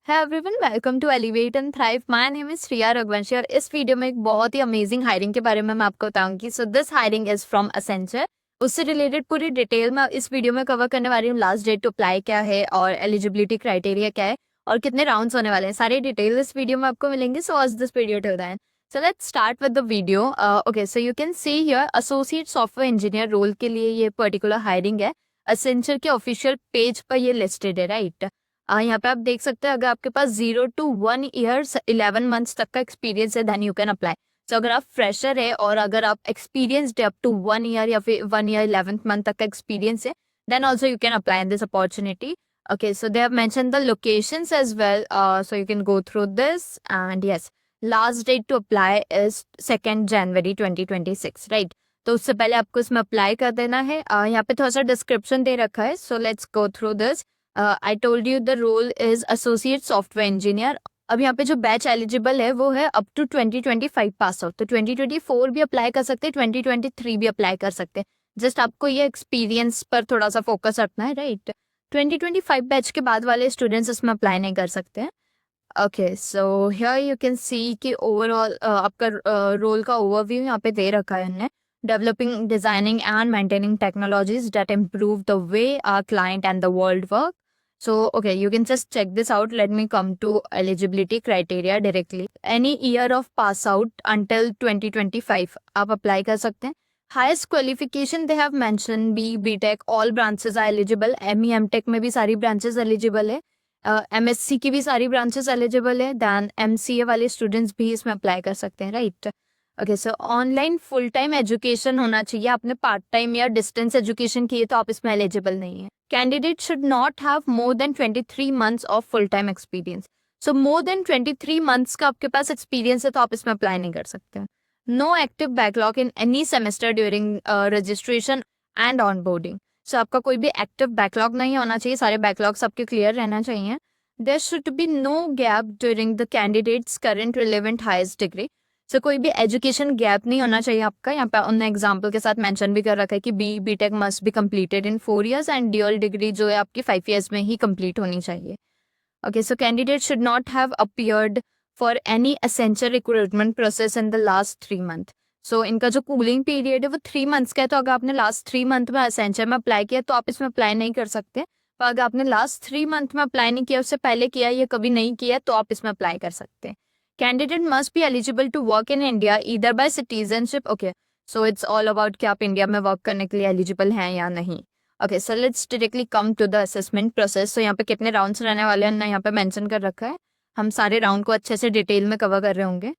है everyone, welcome to elevate and thrive. My name is Shriya Raghuvanshi और इस वीडियो में एक बहुत ही अमेजिंग हायरिंग के बारे में मैं आपको बताऊंगी। So this hiring is from Accenture. उससे रिलेटेड पूरी डिटेल मैं इस वीडियो में कवर करने वाली हूँ। लास्ट डेट टू अप्लाई क्या है और एलिजिबिलिटी क्राइटेरिया क्या है और कितने राउंड्स होने वाले हैं, सारी डिटेल इस वीडियो में आपको मिलेंगे। So watch this video till then. So let's start with the video. Okay, so you can see here associate software engineer role के लिए ये पर्टिकुलर हायरिंग है। एसेंचर के ऑफिशियल पेज पर ये लिस्टेड है, राइट। यहाँ पे आप देख सकते हैं, अगर आपके पास 0 to 1 years 11 months तक का एक्सपीरियंस है देन यू कैन अप्लाई। तो अगर आप फ्रेशर है और अगर आप एक्सपीरियंसड है अप टू 1 year या फिर 1 year 11th month तक का एक्सपीरियंस है then also you can apply in this opportunity. Okay, so they have mentioned the locations as well, so you can go through this. And yes, last date to apply is 2nd January 2026, right? तो उससे पहले आपको इसमें apply कर देना है। यहाँ पे थोड़ा सा डिस्क्रिप्शन दे रखा है, so let's go through this. I told you the role is associate software engineer. अब यहाँ पे जो बैच एलिजिबल है वो है अप टू 2025 पास आउट। तो 2024 भी अप्लाई कर सकते हैं, 2023 भी अप्लाई कर सकते हैं। जस्ट आपको ये एक्सपीरियंस पर थोड़ा सा फोकस रखना है, राइट। 2025 बैच के बाद वाले स्टूडेंट्स इसमें अप्लाई नहीं कर सकते हैं। Okay, so here you can सी कि ओवरऑल आपका रोल का ओवरव्यू यहाँ पे दे रखा है इन्होंने। Developing, designing and maintaining technologies that improve the way our client and the world work. So, okay, you can just check this out. Let me come to eligibility criteria directly. Any year of pass out until 2025, आप apply कर सकते हैं। Highest qualification they have mentioned B, B.Tech, all branches are eligible. ME, M.Tech में भी सारी branches eligible है। MSc की भी सारी branches eligible है। Then MCA वाले students भी इसमें apply कर सकते हैं, right? ओके, सो ऑनलाइन फुल टाइम एजुकेशन होना चाहिए। आपने पार्ट टाइम या डिस्टेंस एजुकेशन की है तो आप इसमें एलिजिबल नहीं है। Candidate should not have more than 23 months of full time experience. So more than 23 months का आपके पास एक्सपीरियंस है तो आप इसमें अप्लाई नहीं कर सकते। No active backlog in any semester during registration and onboarding. So आपका कोई भी एक्टिव बैकलॉग नहीं होना चाहिए, सारे बैकलॉग्स आपके क्लियर रहना चाहिए। There should be no gap during the candidate's current relevant highest degree. So कोई भी एजुकेशन गैप नहीं होना चाहिए आपका। यहाँ पे उन्होंने एग्जाम्पल के साथ मेंशन भी कर रखा है कि B.Tech must be completed in 4 years and dual degree जो है आपकी 5 years में ही कंप्लीट होनी चाहिए। Okay, so candidate should not have appeared for any Accenture recruitment process in the last 3 month। सो इनका जो कूलिंग पीरियड है वो 3 months का है। तो अगर आपने लास्ट 3 month में एसेंचर में अप्लाई किया तो आप इसमें अप्लाई नहीं कर सकते। पर अगर आपने लास्ट 3 month में अप्लाई नहीं किया, उससे पहले किया या कभी नहीं किया, तो आप इसमें अप्लाई कर सकते हैं। Candidate must be eligible to work in India either by citizenship. Okay, so it's all about कि आप इंडिया में वर्क करने के लिए एलिजिबल हैं या नहीं। Okay, so let's directly come to the assessment process. So यहाँ पे कितने राउंड्स रहने वाले हैं ना यहाँ पे मेंशन कर रखा है। हम सारे राउंड को अच्छे से डिटेल में कवर कर रहे होंगे।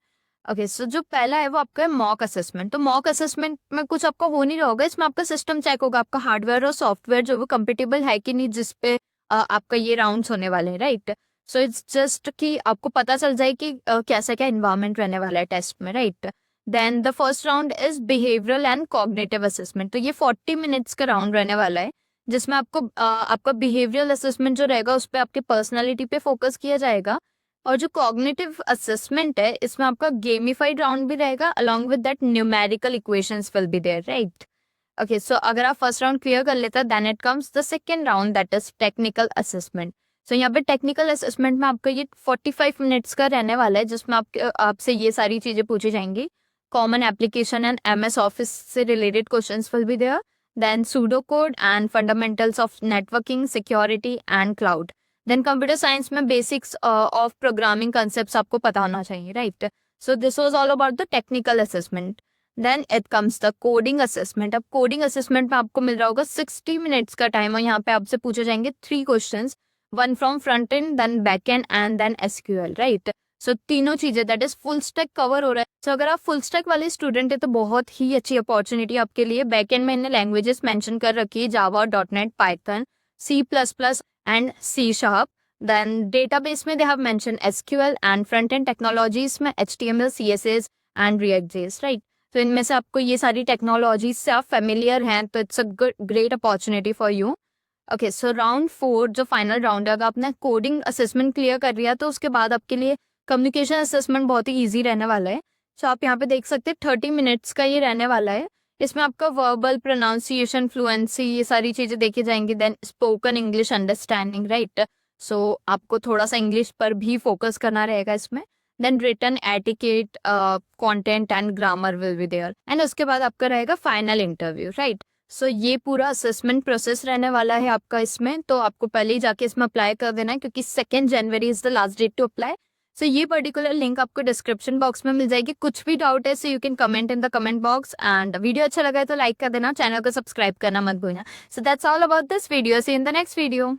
ओके, सो जो पहला है वो आपका है मॉक असेसमेंट। तो मॉक असेसमेंट में कुछ आपका हो नहीं रहा होगा, इसमें आपका सिस्टम चेक होगा, आपका हार्डवेयर और सॉफ्टवेयर जो वो कंपेटेबल है कि नहीं, जिसपे आपका ये राउंड्स होने वाले हैं, राइट। सो इट्स जस्ट कि आपको पता चल जाए कि कैसा क्या इन्वायरमेंट रहने वाला है टेस्ट में, right. Then the first round is behavioural and cognitive assessment. तो ये 40 minutes का राउंड रहने वाला है, जिसमें आपको आपका बिहेवियरल असेसमेंट जो रहेगा उस पर आपकी पर्सनैलिटी पे फोकस किया जाएगा। और जो कॉग्निटिव असेसमेंट है इसमें आपका गेमिफाइड राउंड भी रहेगा, along with that numerical equations will be there, right. Okay, so अगर आप फर्स्ट राउंड क्लियर कर लेते हैं then it comes the second round, that is technical assessment. So यहाँ पे टेक्निकल असेसमेंट में आपका ये 45 minutes का रहने वाला है, जिसमें आपसे ये सारी चीजें पूछी जाएंगी। Common application and MS office से related questions will be there. Then pseudo code and fundamentals of networking, security and cloud. Then computer science में बेसिक्स ऑफ प्रोग्रामिंग कंसेप्ट आपको पता होना चाहिए, right. So this was all about the technical assessment. Then it comes the coding assessment. अब coding assessment में आपको मिल रहा होगा 60 minutes का टाइम, और यहाँ पे आपसे पूछे जाएंगे 3 questions, one from front end then back end and then SQL, right. So तीनों चीजें, that is full stack cover हो रहा है। सो अगर आप फुल स्टैक वाले स्टूडेंट है तो बहुत ही अच्छी अपॉर्चुनिटी आपके लिए। बैक एंड में इन्हें लैंग्वेजेस मेंशन कर रखी है, Java, .NET, Python, C++ and C#। Then database में they have mention SQL and front end technologies में HTML, CSS and React.js, right. तो इनमें से आपको ये सारी टेक्नोलॉजीज से आप फेमिलियर हैं तो it's a great opportunity for you. Okay, so round 4 जो फाइनल राउंड है, अगर आपने कोडिंग असेसमेंट क्लियर कर लिया तो उसके बाद आपके लिए कम्युनिकेशन असेसमेंट बहुत ही इजी रहने वाला है। सो आप यहाँ पे देख सकते हैं 30 minutes का ये रहने वाला है। इसमें आपका वर्बल, प्रोनाउंसिएशन, फ्लुएंसी, ये सारी चीजें देखी जाएंगी। Then spoken English understanding, right. So आपको थोड़ा सा इंग्लिश पर भी फोकस करना रहेगा इसमें। Then written etiquette, content and grammar will be there, and उसके बाद आपका रहेगा फाइनल इंटरव्यू, राइट। सो ये पूरा असेसमेंट प्रोसेस रहने वाला है आपका इसमें, तो आपको पहले ही जाके इसमें अप्लाई कर देना है क्योंकि 2 January is the last date to apply. So ये पर्टिकुलर लिंक आपको डिस्क्रिप्शन बॉक्स में मिल जाएगी। कुछ भी डाउट है so you can comment in the comment box, and video अच्छा लगा है तो लाइक कर देना, चैनल को सब्सक्राइब करना मत भूलना। So that's all about this video, see in the next video.